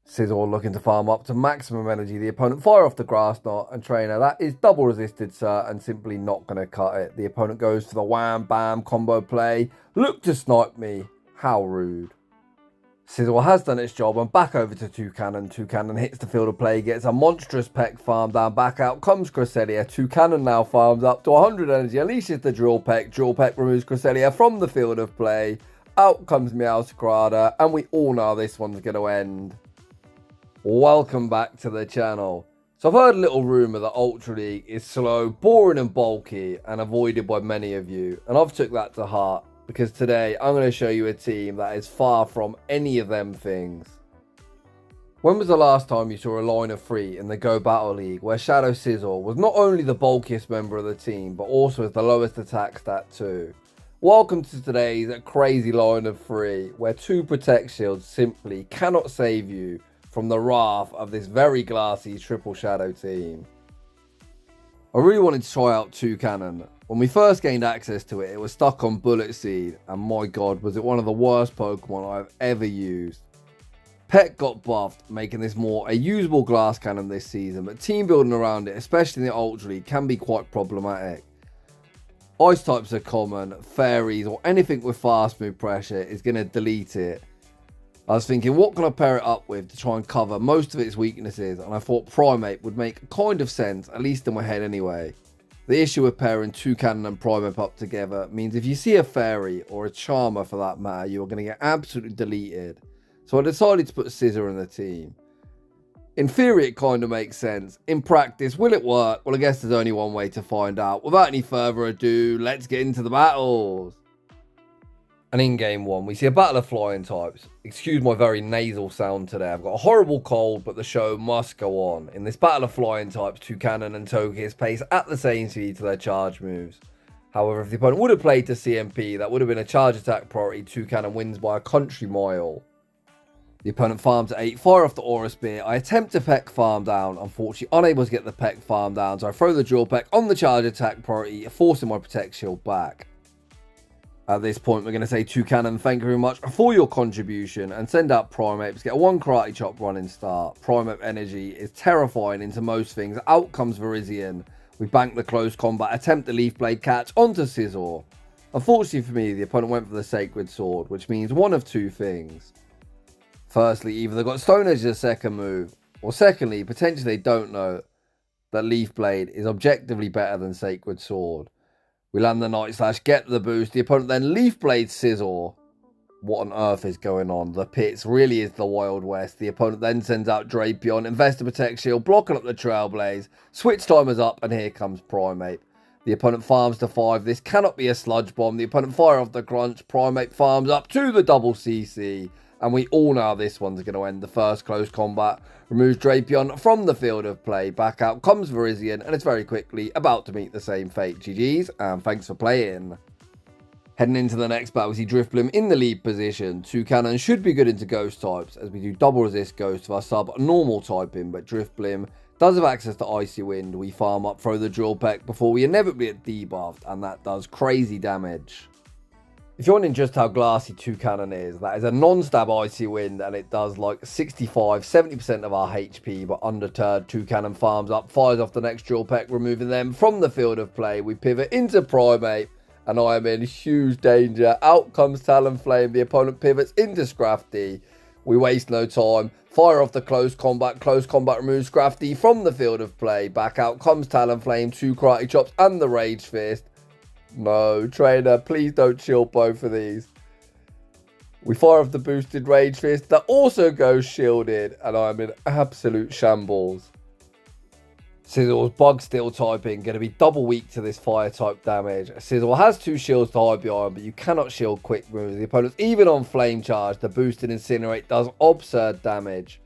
Scizor looking to farm up to maximum energy. The opponent fire off the grass knot and trainer. That is double resisted, sir, and simply not going to cut it. The opponent goes for the wham bam combo play. Look to snipe me. How rude. Scizor has done its job and back over to Toucannon. Toucannon hits the field of play, gets a monstrous Peck farm down. Back out comes Cresselia. Toucannon now farms up to 100 energy, unleashes the Drill Peck. Drill Peck removes Cresselia from the field of play. Out comes Meowscarada, and we all know this one's going to end. Welcome back to the channel. So I've heard a little rumour that Ultra League is slow, boring and bulky and avoided by many of you, and I've took that to heart because today I'm going to show you a team that is far from any of them things. When was the last time you saw a line of 3 in the Go Battle League where Shadow Scizor was not only the bulkiest member of the team but also has the lowest attack stat too? Welcome to today's crazy line of 3 where 2 Protect Shields simply cannot save you from the wrath of this very glassy triple shadow team. I really wanted to try out Toucannon. When we first gained access to it, it was stuck on Bullet Seed, and my god, was it one of the worst Pokemon I've ever used. Peck got buffed, making this more a usable glass cannon this season, but team building around it, especially in the Ultra League, can be quite problematic. Ice types are common, fairies, or anything with fast move pressure is going to delete it. I was thinking, what can I pair it up with to try and cover most of its weaknesses, and I thought Primeape would make kind of sense, at least in my head anyway. The issue with pairing Toucannon and Primeape up together means if you see a fairy, or a charmer for that matter, you are going to get absolutely deleted. So I decided to put Scizor in the team. In theory it kind of makes sense. In practice, will it work? Well, I guess there's only one way to find out. Without any further ado, let's get into the battles. And in game 1, we see a battle of flying types. Excuse my very nasal sound today. I've got a horrible cold, but the show must go on. In this battle of flying types, Toucannon and Toucannon pace at the same speed to their charge moves. However, if the opponent would have played to CMP, that would have been a charge attack priority. Toucannon wins by a country mile. The opponent farms at 8, fire off the Aura Spear. I attempt to Peck farm down, unfortunately unable to get the Peck farm down, so I throw the Drill Peck on the charge attack priority, forcing my Protect Shield back. At this point, we're going to say Toucannon, thank you very much for your contribution, and send out Primeape to get a 1 Karate Chop running start. Primeape energy is terrifying into most things. Out comes Virizion. We bank the close combat, attempt the Leaf Blade catch onto Scizor. Unfortunately for me, the opponent went for the Sacred Sword, which means one of 2 things. Firstly, either they got Stone Edge as a second move, or secondly, potentially they don't know that Leaf Blade is objectively better than Sacred Sword. We land the Night Slash, get the boost. The opponent then Leaf Blades Scizor. What on earth is going on? The pits really is the Wild West. The opponent then sends out Drapion, invests the Protect Shield, blocking up the Trailblaze. Switch timers up, and here comes Primeape. The opponent farms to 5. This cannot be a Sludge Bomb. The opponent fire off the Crunch. Primeape farms up to the double CC. And we all know how this one's going to end. The first close combat removes Drapion from the field of play. Back out comes Virizion, and it's very quickly about to meet the same fate. GG's, and thanks for playing. Heading into the next battle, we see Drifblim in the lead position. Toucannon should be good into Ghost types, as we do double resist Ghost of our sub-normal typing, but Drifblim does have access to Icy Wind. We farm up, throw the Drill Peck before we inevitably get debuffed, and that does crazy damage. If you're wondering just how glassy Toucannon is, that is a non-stab Icy Wind, and it does like 65-70% of our HP, but undeterred, Toucannon farms up, fires off the next Drill Peck, removing them from the field of play. We pivot into Primeape, and I am in huge danger. Out comes Talonflame, the opponent pivots into Scrafty. We waste no time, fire off the close combat removes Scrafty from the field of play. Back out comes Talonflame, 2 Karate Chops and the Rage Fist. No, trainer, please don't shield both of these. We fire off the boosted Rage Fist that also goes shielded, and I'm in absolute shambles. Scizor's Bug Steel typing, going to be double weak to this fire type damage. Scizor has 2 shields to hide behind, but you cannot shield quick moves. The opponent's even on Flame Charge. The boosted Incinerate does absurd damage.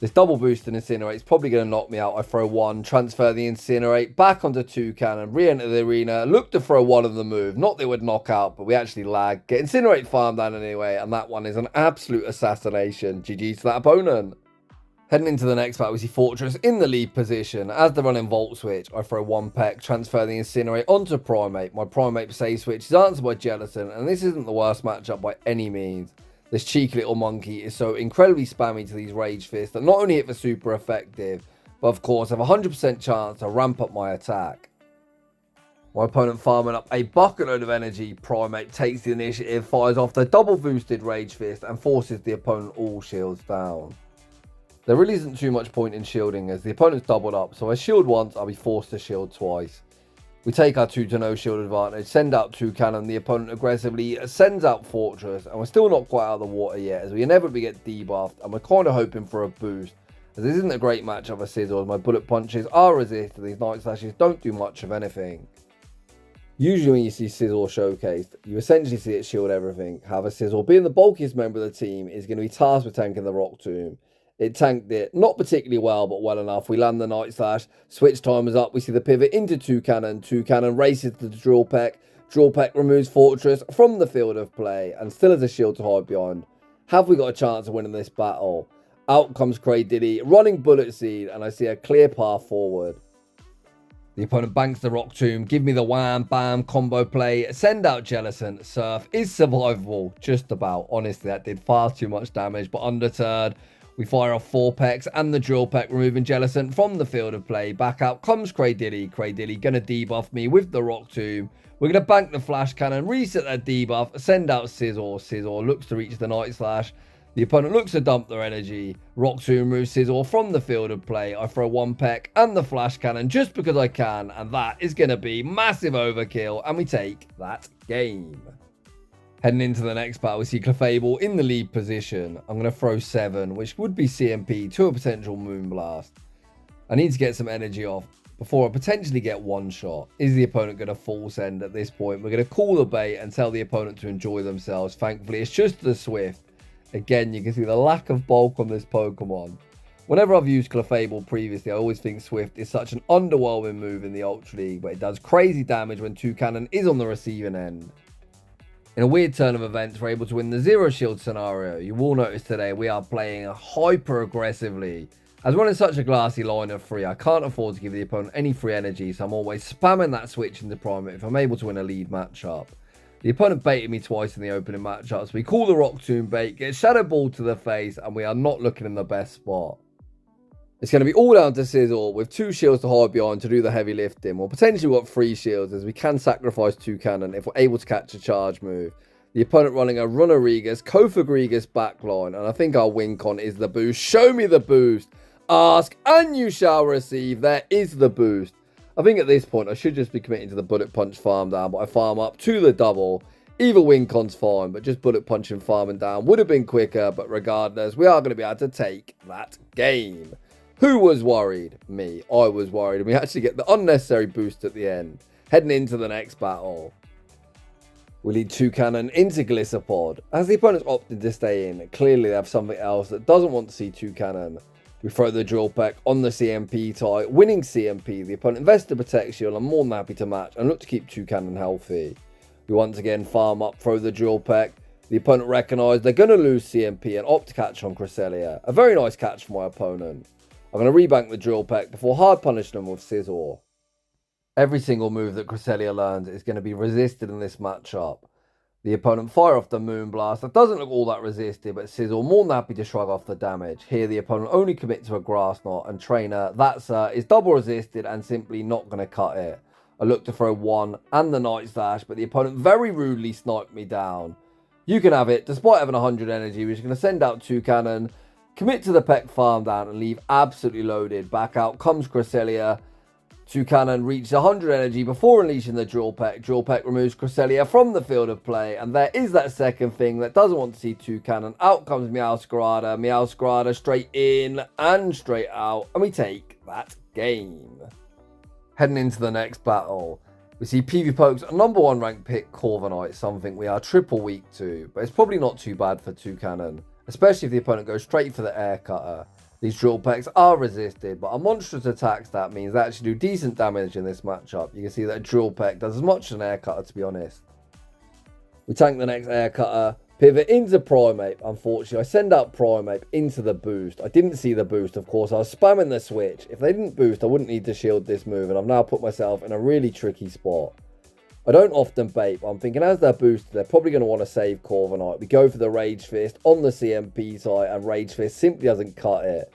This double boost and Incinerate is probably going to knock me out. I throw 1, transfer the Incinerate back onto Toucannon, re-enter the arena, look to throw 1 of the move. Not that it would knock out, but we actually lag. Get Incinerate farm down anyway, and that one is an absolute assassination. GG to that opponent. Heading into the next battle, we see Fortress in the lead position. As the running Volt Switch, I throw 1 Peck, transfer the Incinerate onto Primeape. My Primeape save switch is answered by Gelatin, and this isn't the worst matchup by any means. This cheeky little monkey is so incredibly spammy to these Rage Fists that not only hit for super effective, but of course have a 100% chance to ramp up my attack. My opponent farming up a bucket load of energy, Primeape takes the initiative, fires off the double boosted Rage Fist and forces the opponent all shields down. There really isn't too much point in shielding as the opponent's doubled up, so I shield once, I'll be forced to shield twice. We take our 2-0 shield advantage, send out Toucannon, the opponent aggressively sends out Fortress, and we're still not quite out of the water yet as we inevitably get debuffed and we're kind of hoping for a boost. As this isn't a great matchup for Scizor as my bullet punches are resisted, these Night Slashes don't do much of anything. Usually when you see Scizor showcased, you essentially see it shield everything. However, Scizor, being the bulkiest member of the team, is going to be tasked with tanking the Rock Tomb. It tanked it, not particularly well, but well enough. We land the Night Slash, switch time is up, we see the pivot into Toucannon. Toucannon races to the Drill Peck. Drill Peck removes Fortress from the field of play and still has a shield to hide behind. Have we got a chance of winning this battle? Out comes Diddy, running Bullet Seed, and I see a clear path forward. The opponent banks the Rock Tomb, give me the wham, bam, combo play, send out Jellicent. Surf is survivable, just about. Honestly, that did far too much damage, but undeterred. We fire off 4 Pecks and the Drill Peck, removing Jellicent from the field of play. Back out comes Cradilly. Cradilly gonna debuff me with the Rock Tomb. We're gonna bank the Flash Cannon, reset that debuff, send out Scizor. Scizor looks to reach the Night Slash. The opponent looks to dump their energy. Rock Tomb removes Scizor from the field of play. I throw 1 Peck and the Flash Cannon just because I can, and that is gonna be massive overkill, and we take that game. Heading into the next battle, we see Clefable in the lead position. I'm going to throw 7, which would be CMP to a potential Moonblast. I need to get some energy off before I potentially get one shot. Is the opponent going to full send at this point? We're going to call the bait and tell the opponent to enjoy themselves. Thankfully, it's just the Swift. Again, you can see the lack of bulk on this Pokemon. Whenever I've used Clefable previously, I always think Swift is such an underwhelming move in the Ultra League, but it does crazy damage when Toucannon is on the receiving end. In a weird turn of events, we're able to win the Zero Shield scenario. You will notice today we are playing hyper aggressively. As running such a glassy line of 3, I can't afford to give the opponent any free energy, so I'm always spamming that switch into Primeape if I'm able to win a lead matchup. The opponent baited me twice in the opening matchup, so we call the Rock Tomb bait, get Shadow Ball to the face, and we are not looking in the best spot. It's going to be all down to Scizor with 2 shields to hide behind to do the heavy lifting. Well, potentially we've got 3 shields as we can sacrifice Toucannon if we're able to catch a charge move. The opponent running a Runerigas, Kofagrigas backline, and I think our win con is the boost. Show me the boost. Ask and you shall receive. There is the boost. I think at this point I should just be committing to the Bullet Punch farm down, but I farm up to the double. Either win con's fine, but just Bullet Punch and farming down would have been quicker, but regardless, we are going to be able to take that game. Who was worried? Me. I was worried. And we actually get the unnecessary boost at the end. Heading into the next battle. We lead Toucannon into Gliscopod. As the opponent's opted to stay in, clearly they have something else that doesn't want to see Toucannon. We throw the Drill Peck on the CMP tie, winning CMP. The opponent invests the Protect Shield. I'm more than happy to match and look to keep Toucannon healthy. We once again farm up, throw the Drill Peck. The opponent recognises they're going to lose CMP and opt to catch on Cresselia. A very nice catch for my opponent. I'm going to rebank the Drill Peck before hard punishing them with Scizor. Every single move that Cresselia learns is going to be resisted in this matchup. The opponent fire off the Moonblast. That doesn't look all that resisted, but Scizor more than happy to shrug off the damage. Here the opponent only commits to a Grass Knot, and Trainer, is double resisted and simply not going to cut it. I look to throw 1 and the Night Slash, but the opponent very rudely sniped me down. You can have it, despite having 100 energy, which is going to send out Toucannon. Commit to the Peck farm down and leave absolutely loaded. Back out comes Cresselia. Toucannon reaches 100 energy before unleashing the Drill Peck. Drill Peck removes Cresselia from the field of play. And there is that second thing that doesn't want to see Toucannon. Out comes Meowscarada. Meowscarada straight in and straight out. And we take that game. Heading into the next battle. We see PvPoke's #1 ranked pick Corviknight, something we are triple weak to. But it's probably not too bad for Toucannon, especially if the opponent goes straight for the Air Cutter. These Drill Pecks are resisted, but a monstrous attack stat means they actually do decent damage in this matchup. You can see that a Drill Peck does as much as an Air Cutter, to be honest. We tank the next Air Cutter, pivot into Primeape. Unfortunately, I send out Primeape into the boost. I didn't see the boost, of course. I was spamming the switch. If they didn't boost, I wouldn't need to shield this move, and I've now put myself in a really tricky spot. I don't often bait, but I'm thinking as they're boosted, they're probably going to want to save Corviknight. We go for the Rage Fist on the CMP side, and Rage Fist simply doesn't cut it.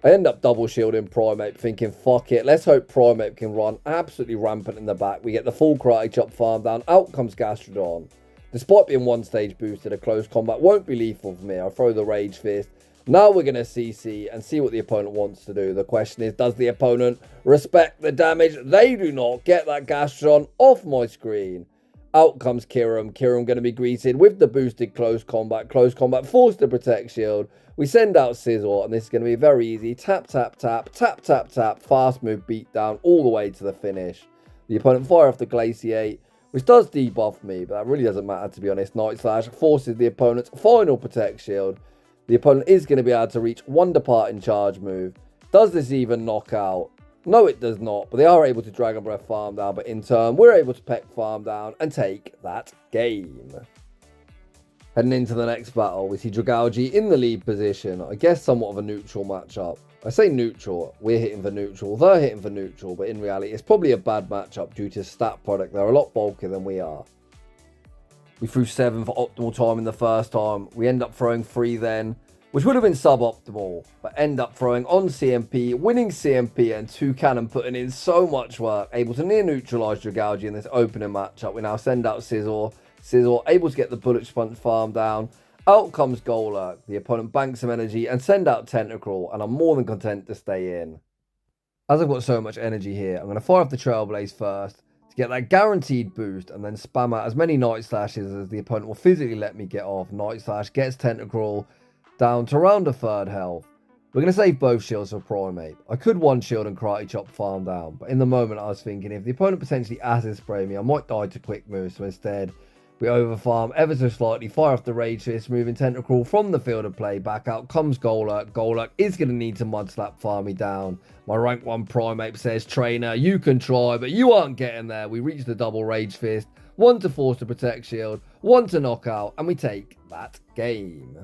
I end up double shielding Primeape, thinking, fuck it, let's hope Primeape can run absolutely rampant in the back. We get the full Karate Chop farm down, out comes Gastrodon. Despite being one stage boosted, a close combat won't be lethal for me. I throw the Rage Fist. Now we're going to CC and see what the opponent wants to do. The question is, does the opponent respect the damage? They do not. Get that Gastrodon off my screen. Out comes Kiram. Kiram going to be greeted with the boosted close combat. Close combat forced to protect shield. We send out Scizor, and this is going to be very easy. Tap, tap, tap, tap, tap, tap. Fast move beat down all the way to the finish. The opponent fire off the Glaciate, which does debuff me, but that really doesn't matter, to be honest. Night Slash forces the opponent's final protect shield. The opponent is going to be able to reach one departing charge move. Does this even knock out? No, it does not, but they are able to Dragon Breath farm down, but in turn, we're able to Peck farm down and take that game. Heading into the next battle, we see Dragalge in the lead position. I guess somewhat of a neutral matchup. I say neutral, we're hitting for neutral, they're hitting for neutral, but in reality, it's probably a bad matchup due to stat product. They're a lot bulkier than we are. We threw 7 for optimal time in the first time. We end up throwing 3 then, which would have been suboptimal, but end up throwing on CMP, winning CMP, and Toucannon putting in so much work, able to near neutralise Dragalge in this opening matchup. We now send out Scizor. Scizor able to get the Bullet Sponge farm down. Out comes Golurk. The opponent banks some energy and send out Tentacruel, and I'm more than content to stay in. As I've got so much energy here, I'm going to fire off the Trailblaze first to get that guaranteed boost, and then spam out as many Night Slashes as the opponent will physically let me get off. Night Slash gets Tentacruel down to around a third health. We're going to save both shields for Primeape. I could one shield and Karate Chop farm down, but in the moment I was thinking if the opponent potentially acid spray me, I might die to quick move, so instead we overfarm ever so slightly, fire off the Rage Fist, moving Tentacruel from the field of play. Back out comes Golurk. Golurk is going to need to mud slap farm me down. My rank 1 Primeape says, trainer, you can try, but you aren't getting there. We reach the double Rage Fist, 1 to force to protect shield, 1 to knock out, and we take that game.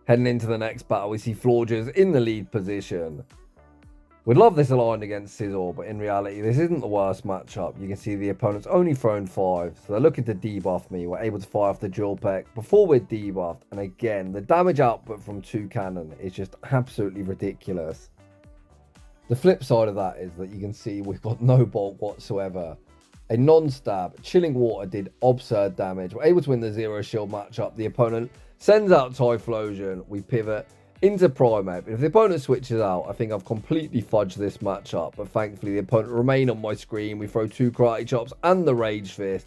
Heading into the next battle, we see Florges in the lead position. We'd love this aligned against Scizor, but in reality, this isn't the worst matchup. You can see the opponent's only thrown 5, so they're looking to debuff me. We're able to fire off the Drill Peck before we're debuffed, and again, the damage output from Toucannon is just absolutely ridiculous. The flip side of that is that you can see we've got no bulk whatsoever. A non-stab, Chilling Water did absurd damage. We're able to win the 0 shield matchup. The opponent sends out Typhlosion. We pivot into Primeape. If the opponent switches out, I think I've completely fudged this matchup, but thankfully the opponent remain on my screen. We throw 2 Karate Chops and the Rage Fist.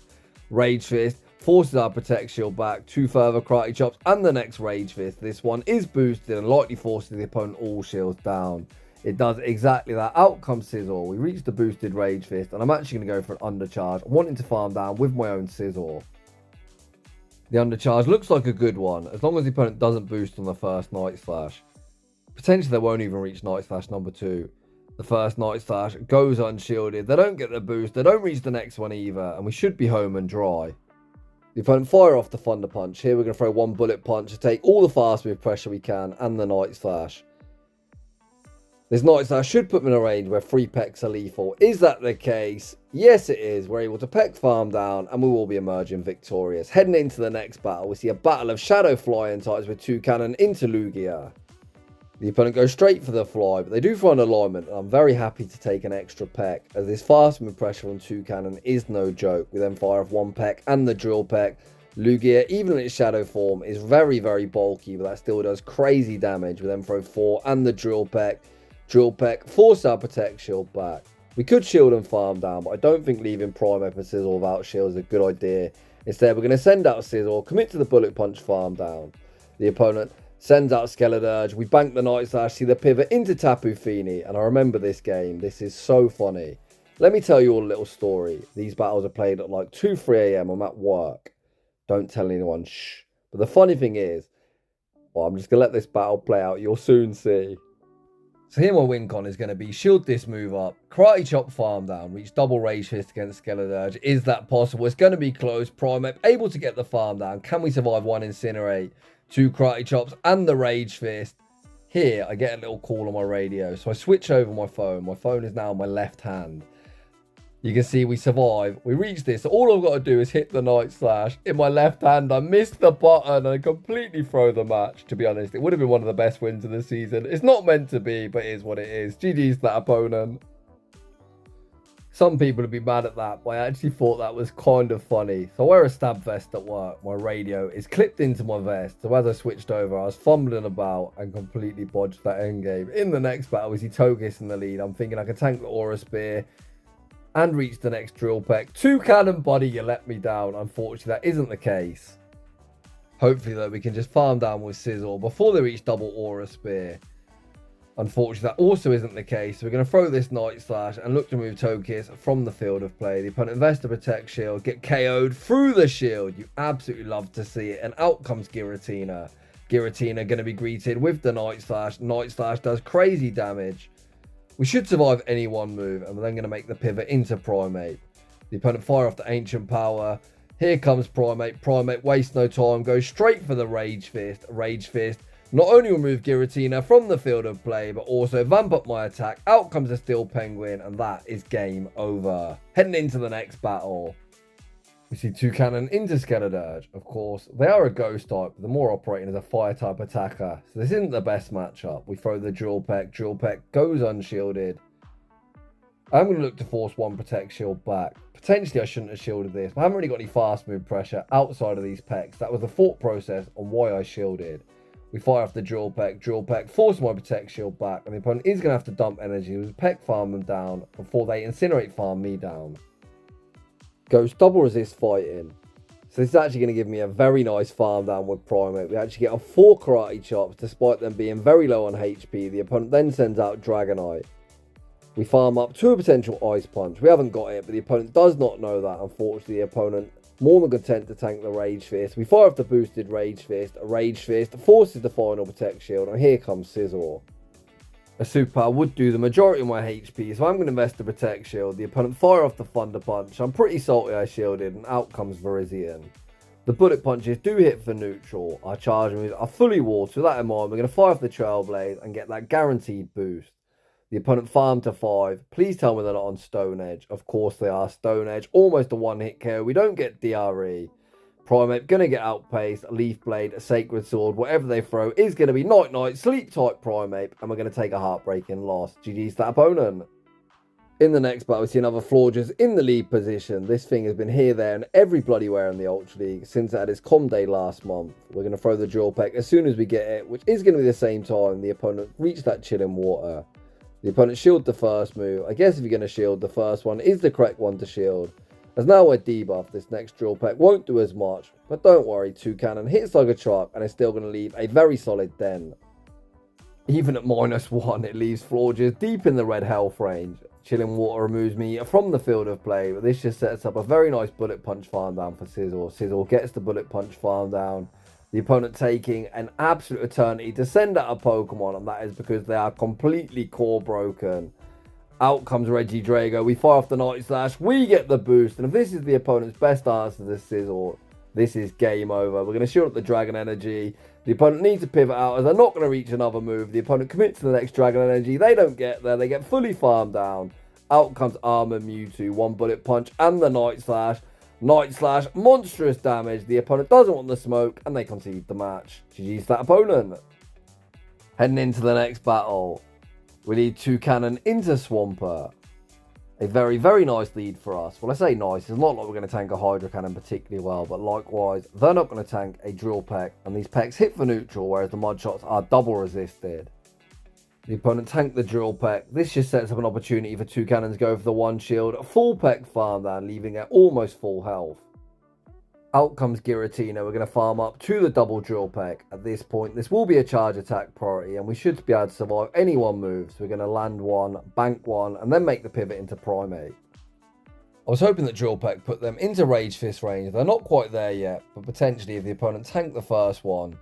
Rage Fist forces our Protect Shield back, 2 further Karate Chops and the next Rage Fist. This one is boosted and likely forces the opponent all shields down. It does exactly that. Out comes Scizor. We reach the boosted Rage Fist, and I'm actually going to go for an undercharge. I'm wanting to farm down with my own Scizor. The undercharge looks like a good one, as long as the opponent doesn't boost on the first Night Slash. Potentially they won't even reach Night Slash number 2. The first Night Slash goes unshielded. They don't get the boost. They don't reach the next one either, and we should be home and dry. The opponent fire off the Thunder Punch. Here we're going to throw 1 Bullet Punch to take all the fast move pressure we can and the Night Slash. This Night Slash should put me in a range where 3 Pecks are lethal. Is that the case? Yes, it is. We're able to Peck farm down, and we will be emerging victorious. Heading into the next battle, we see a battle of Shadow Flying types with Toucannon into Lugia. The opponent goes straight for the fly, but they do find alignment, and I'm very happy to take an extra Peck, as this fast move pressure on Toucannon is no joke. We then fire off 1 Peck and the Drill Peck. Lugia, even in its shadow form, is very, very bulky, but that still does crazy damage. We then throw 4 and the Drill Peck. Drill Peck, force our Protect Shield back. We could shield and farm down, but I don't think leaving Primeape and Scizor without shield is a good idea. Instead, we're going to send out Scizor, commit to the Bullet Punch farm down. The opponent sends out Skeledirge. We bank the Night Slash, see the pivot into Tapu Fini, and I remember this game. This is so funny. Let me tell you all a little story. These battles are played at like 2, 3 a.m. I'm at work. Don't tell anyone, shh. But the funny thing is, well, I'm just going to let this battle play out. You'll soon see. So here my win con is going to be shield this move up, Karate Chop farm down, reach double Rage Fist against Skeledirge. Is that possible? It's going to be close. Primeape able to get the farm down. Can we survive 1 Incinerate, 2 Karate Chops and the Rage Fist? Here I get a little call on my radio, so I switch over my phone. My phone is now on my left hand. You can see we survive. We reach this. So all I've got to do is hit the Night Slash. In my left hand, I missed the button and completely throw the match. To be honest, it would have been one of the best wins of the season. It's not meant to be, but it is what it is. GG's that opponent. Some people would be mad at that, but I actually thought that was kind of funny. So I wear a stab vest at work. My radio is clipped into my vest. So as I switched over, I was fumbling about and completely bodged that endgame. In the next battle, we see Toucannon in the lead. I'm thinking I can tank the Aura Spear and reach the next drill peck. Toucannon, buddy, you let me down. Unfortunately, that isn't the case. Hopefully, though, we can just farm down with Scizor before they reach double Aura Spear. Unfortunately, that also isn't the case. So we're going to throw this Night Slash and look to move Toucannon from the field of play. The opponent invests to protect shield, get KO'd through the shield. You absolutely love to see it. And out comes Giratina. Giratina going to be greeted with the Night Slash. Night Slash does crazy damage. We should survive any one move, and we're then going to make the pivot into Primeape. The opponent fire off the Ancient Power. Here comes Primeape. Primeape wastes no time, goes straight for the Rage Fist. Rage Fist not only will remove Giratina from the field of play, but also vamp up my attack. Out comes a Steel Penguin, and that is game over. Heading into the next battle. We see Toucannon into Skeledirge. Of course, they are a ghost type, but they're more operating as a fire type attacker. So this isn't the best matchup. We throw the Drill Peck. Drill Peck goes unshielded. I'm going to look to force one Protect Shield back. Potentially I shouldn't have shielded this, but I haven't really got any fast move pressure outside of these Pecks. That was the thought process on why I shielded. We fire off the Drill Peck. Drill Peck force my Protect Shield back, and the opponent is going to have to dump energy with Peck farm them down before they Incinerate farm me down. Goes double resist fighting. So this is actually going to give me a very nice farm down with Primeape. We actually get a 4 Karate Chops despite them being very low on HP. The opponent then sends out Dragonite. We farm up to a potential Ice Punch. We haven't got it, but the opponent does not know that. Unfortunately, the opponent more than content to tank the Rage Fist. We fire off the boosted Rage Fist. A Rage Fist forces the final Protect Shield, and here comes Scizor. A superpower would do the majority of my HP, so I'm going to invest the Protect Shield. The opponent fire off the Thunder Punch. I'm pretty salty I shielded, and out comes Virizion. The Bullet Punches do hit for neutral. Our charge moves are fully walled, so with that in mind, we're going to fire off the Trailblade and get that guaranteed boost. The opponent farmed to 5. Please tell me they're not on Stone Edge. Of course they are. Stone Edge, almost a one-hit KO. We don't get DRE. Primeape going to get outpaced. Leaf Blade, a Sacred Sword, whatever they throw is going to be Night-Night, Sleep-type Primeape, and we're going to take a heartbreaking loss. GG's that opponent. In the next battle, we see another Florges in the lead position. This thing has been here, there, and every bloody where in the Ultra League since it had its Com Day last month. We're going to throw the Drill Peck as soon as we get it, which is going to be the same time the opponent reached that Chilling Water. The opponent shield the first move. I guess if you're going to shield, the first one is the correct one to shield. As now we're debuffed, this next Drill Peck won't do as much, but don't worry, Toucannon hits like a truck and is still going to leave a very solid dent. Even at -1, it leaves Florges deep in the red health range. Chilling Water removes me from the field of play, but this just sets up a very nice Bullet Punch farm down for Scizor. Scizor gets the Bullet Punch farm down. The opponent taking an absolute eternity to send out a Pokemon, and that is because they are completely core broken. Out comes Regidrago. We fire off the Night Slash. We get the boost, and if this is the opponent's best answer to Scizor, this is game over. We're going to shield up the Dragon Energy. The opponent needs to pivot out as they're not going to reach another move. The opponent commits to the next Dragon Energy. They don't get there. They get fully farmed down. Out comes Armor Mewtwo. One Bullet Punch and the Night Slash. Night Slash, monstrous damage. The opponent doesn't want the smoke, and they concede the match. GG's that opponent. Heading into the next battle, we lead Toucannon into Swampert. A very, very nice lead for us. Well, I say nice. It's not like we're going to tank a Hydro Cannon particularly well, but likewise, they're not going to tank a Drill Peck, and these Pecks hit for neutral, whereas the Mud Shots are double resisted. The opponent tanked the Drill Peck. This just sets up an opportunity for Toucannon to go for the one shield, a full Peck farm down, leaving it almost full health. Out comes Giratina. We're going to farm up to the double Drill Peck. At this point, this will be a charge attack priority, and we should be able to survive any one move. So we're going to land one, bank one, and then make the pivot into Primeape. I was hoping that Drill Peck put them into Rage Fist range. They're not quite there yet, but potentially if the opponent tanked the first one,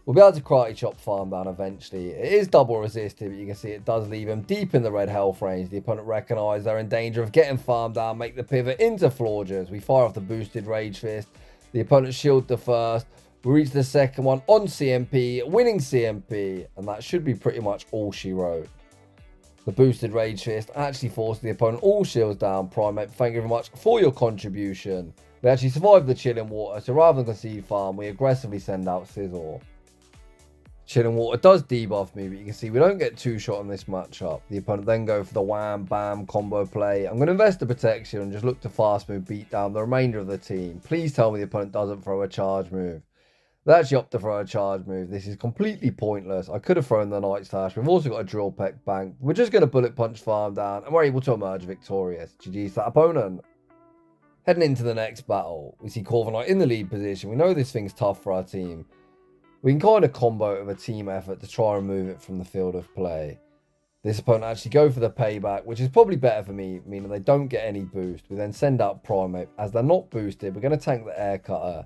we'll be able to Karate Chop farm down eventually. It is double resisted, but you can see it does leave him deep in the red health range. The opponent recognises they're in danger of getting farmed down, make the pivot into Florges. We fire off the boosted Rage Fist. The opponent shield the first. We reach the second one on CMP, winning CMP, and that should be pretty much all she wrote. The boosted Rage Fist actually forced the opponent all shields down. Primeape, thank you very much for your contribution. We actually survived the chilling water, so rather than concede farm, we aggressively send out Scizor. Chilling water does debuff me, but you can see we don't get two-shot on this matchup. The opponent then go for the wham bam combo play. I'm going to invest the protection and just look to fast move beat down the remainder of the team. Please tell me the opponent doesn't throw a charge move. They actually opt to throw a charge move. This is completely pointless. I could have thrown the Night Slash. We've also got a Drill Peck bank. We're just going to bullet punch farm down, and we're able to emerge victorious. GG's that opponent. Heading into the next battle, we see Corviknight in the lead position. We know this thing's tough for our team. We can kind of combo it with a team effort to try and remove it from the field of play. This opponent actually go for the payback, which is probably better for me, meaning they don't get any boost. We then send out Primeape. As they're not boosted, we're going to tank the Air Cutter.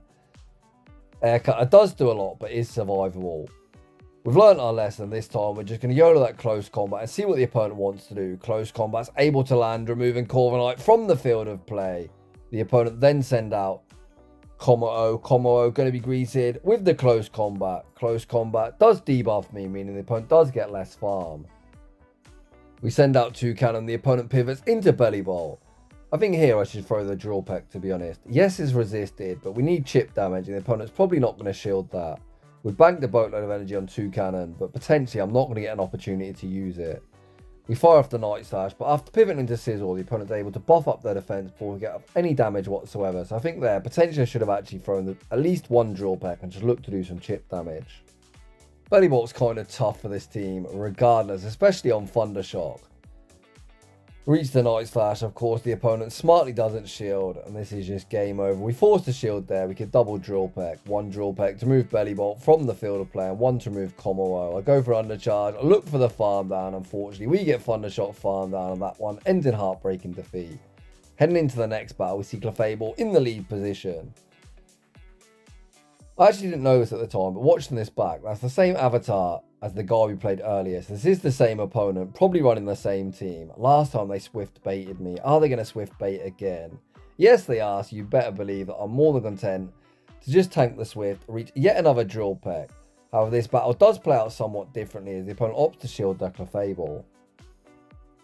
Air Cutter does do a lot, but is survivable. We've learned our lesson this time. We're just going to YOLO that close combat and see what the opponent wants to do. Close combat's able to land, removing Corviknight from the field of play. The opponent then send out Como going to be greeted with the close combat. Close combat does debuff me, meaning the opponent does get less farm. We send out Toucannon. The opponent pivots into Belly Bolt. I think here I should throw the Drill Peck, to be honest. Yes, it's resisted, but we need chip damage, and the opponent's probably not going to shield that. We banked a boatload of energy on Toucannon, but potentially I'm not going to get an opportunity to use it. We fire off the Night Slash, but after pivoting into Scizor, the opponent's able to buff up their defense before we get any damage whatsoever. So I think there, potentially I should have actually thrown at least one Drill Peck and just looked to do some chip damage. Belly Bolt's kind of tough for this team, regardless, especially on Thundershock. Reach the Night Slash, of course, the opponent smartly doesn't shield, and this is just game over. We forced a shield there, we could double Drill Peck. One Drill Peck to move Belly Bolt from the field of play, and one to move Como. I go for undercharge, I look for the farm down. Unfortunately, we get Thundershot farm down on that one, ends in heartbreaking defeat. Heading into the next battle, we see Clefable in the lead position. I actually didn't know this at the time, but watching this back, that's the same avatar as the guy we played earlier. So this is the same opponent, probably running the same team. Last time they swift baited me. Are they going to swift bait again? Yes, they are, so you better believe that I'm more than content to just tank the swift, reach yet another Drill Peck. However, this battle does play out somewhat differently as the opponent opts to shield their Clefable.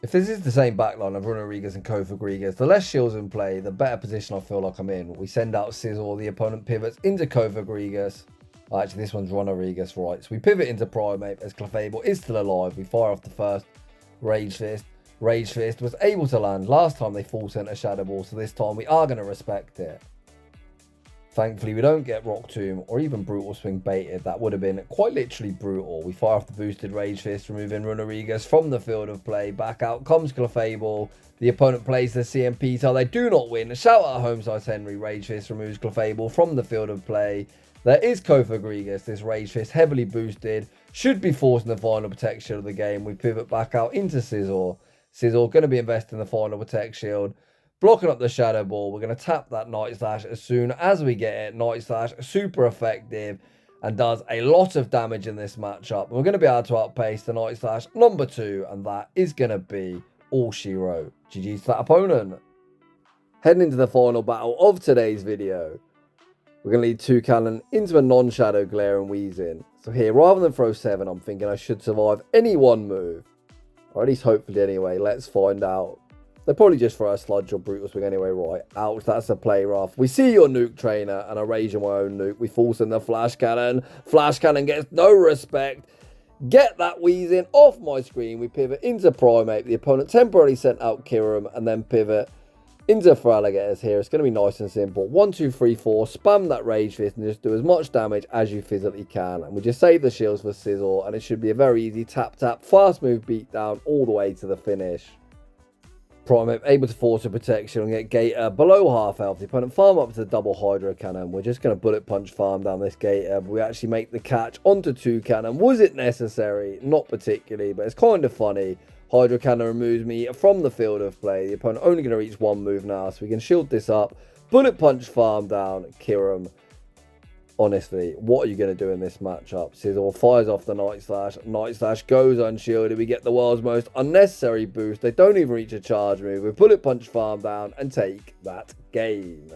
If this is the same backline of Runerigas and Cofagrigas, the less shields in play, the better position I feel like I'm in. We send out Scizor, the opponent pivots into Cofagrigas. Actually, this one's Runerigas, right? So we pivot into Primeape as Clefable is still alive. We fire off the first Rage Fist. Rage Fist was able to land. Last time they full sent a Shadow Ball, so this time we are going to respect it. Thankfully, we don't get Rock Tomb or even Brutal Swing baited. That would have been quite literally brutal. We fire off the boosted Rage Fist, removing Runerigas from the field of play. Back out comes Clefable. The opponent plays the CMP tile. They do not win. Shout out Homesize Henry. Rage Fist removes Clefable from the field of play. There is Cofagrigas. This Rage Fist heavily boosted. Should be forcing the final Protect Shield of the game. We pivot back out into Scizor. Scizor going to be investing in the final Protect Shield. Blocking up the Shadow Ball. We're going to tap that Night Slash as soon as we get it. Night Slash, super effective and does a lot of damage in this matchup. We're going to be able to outpace the Night Slash number 2, and that is going to be all she wrote. GG's to that opponent. Heading into the final battle of today's video, we're going to lead Toucannon into a non-Shadow Glare and Wheezing. So here, rather than throw 7, I'm thinking I should survive any one move. Or at least hopefully anyway. Let's find out. They'll probably just throw a Sludge or Brutal Swing anyway, right? Ouch, that's a play rough. We see your Nuke Trainer, and I rage on my own Nuke. We force in the Flash Cannon. Flash Cannon gets no respect. Get that Wheezing off my screen. We pivot into Primeape. The opponent temporarily sent out Kiram, and then pivot into Feraligatrs here. It's going to be nice and simple. 1, 2, 3, 4. Spam that Rage Fist and just do as much damage as you physically can. And we just save the shields for Scizor, and it should be a very easy tap, fast move beat down all the way to the finish. Primeape able to force a protection and get Gator below half health. The opponent farm up to the double Hydro Cannon. We're just going to bullet punch farm down this Gator. But we actually make the catch onto Toucannon. Was it necessary? Not particularly, but it's kind of funny. Hydro Cannon removes me from the field of play. The opponent only going to reach one move now, so we can shield this up. Bullet punch farm down Kiram. Honestly, what are you going to do in this matchup? Scizor fires off the Night Slash. Night Slash goes unshielded. We get the world's most unnecessary boost. They don't even reach a charge move. We bullet punch farm down and take that game.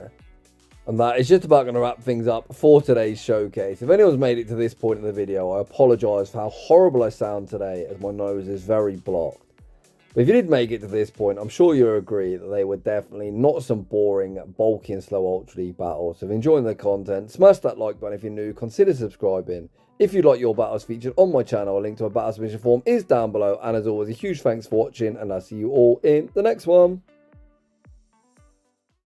And that is just about going to wrap things up for today's showcase. If anyone's made it to this point in the video, I apologise for how horrible I sound today, as my nose is very blocked. But if you did make it to this point, I'm sure you'll agree that they were definitely not some boring, bulky and slow Ultra League battles. So if you're enjoying the content, smash that like button if you're new, consider subscribing. If you'd like your battles featured on my channel, a link to my battle submission form is down below. And as always, a huge thanks for watching, and I'll see you all in the next one.